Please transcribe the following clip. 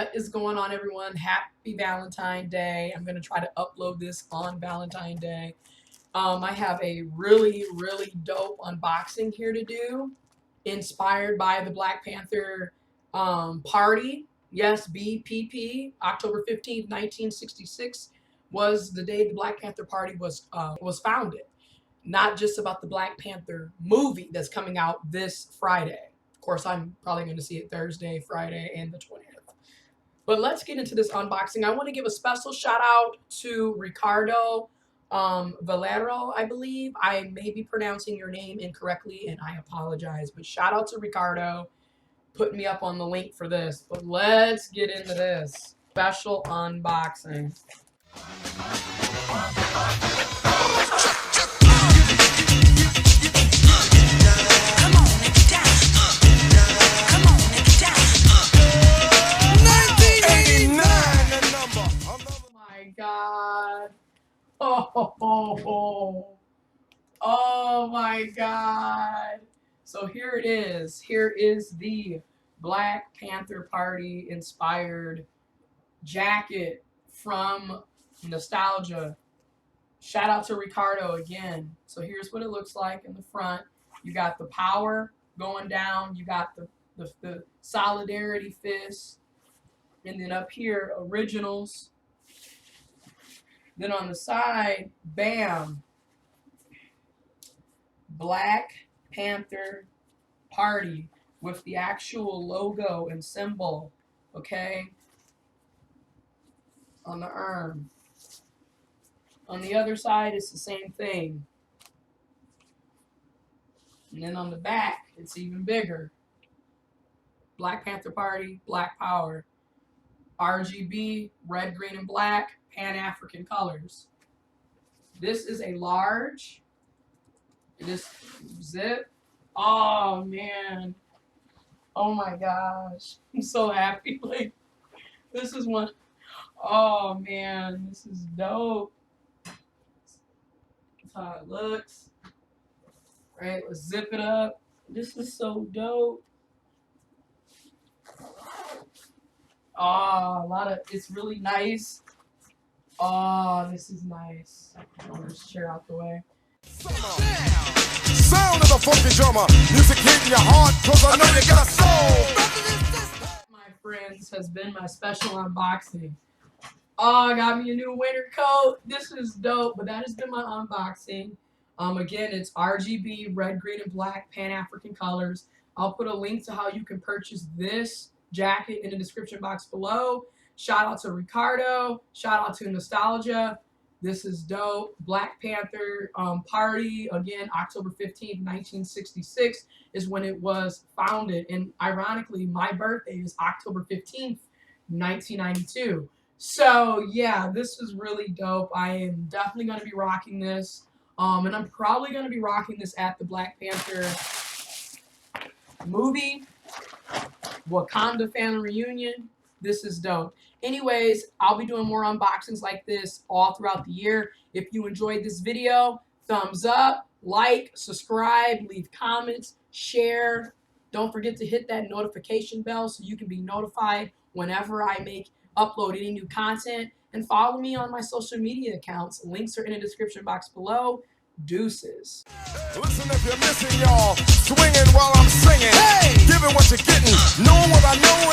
What is going on, everyone? Happy Valentine's Day. I'm going to try to upload this on Valentine's Day. I have a really dope unboxing here to do, inspired by the Black Panther Party. Yes, BPP. October 15th, 1966 was the day the Black Panther Party was founded. Not just about the Black Panther movie that's coming out this Friday. Of course, I'm probably going to see it Thursday, Friday, and the 20th. But let's get into this unboxing. I want to give a special shout out to Ricardo Villarreal, I believe. I may be pronouncing your name incorrectly, and I apologize. But shout out to Ricardo putting me up on the link for this. But let's get into this special unboxing. God. Oh my God. So here it is. Here is the Black Panther Party inspired jacket from Nostalgia. Shout out to Ricardo again. So here's what it looks like in the front. You got the power going down. You got the solidarity fist. And then up here, originals. Then on the side, bam, Black Panther Party with the actual logo and symbol, okay, on the arm. On the other side, it's the same thing. And then on the back, it's even bigger. Black Panther Party, Black Power. RGB, red, green, and black, Pan-African colors. This is a large. This zip. Oh, man. Oh, my gosh. I'm so happy. Like, this is one. Oh, man. This is dope. That's how it looks. All right, let's zip it up. This is so dope. Oh, it's really nice. Oh, this is nice. I'll just chair out the way. Sound of the funky drummer. Music hitting your heart, cause I know you got a soul. My friends, has been my special unboxing. Oh, I got me a new winter coat. This is dope, but that has been my unboxing. Again, it's RGB, red, green, and black, Pan-African colors. I'll put a link to how you can purchase this jacket in the description box below. Shout out to Ricardo. Shout out to Nostalgia. This is dope. Black Panther Party, again, October 15th, 1966 is when it was founded. And ironically, my birthday is October 15th, 1992. So yeah, this is really dope. I am definitely going to be rocking this. And I'm probably going to be rocking this at the Black Panther movie. Wakanda family reunion. This is dope. Anyways, I'll be doing more unboxings like this all throughout the year. If you enjoyed this video, thumbs up, like, subscribe, leave comments, share. Don't forget to hit that notification bell so you can be notified whenever I upload any new content. And follow me on my social media accounts. Links are in the description box below. Deuces. Listen, if you're missing, y'all, swinging while I'm singing, hey! Giving what you're getting, knowing what I know.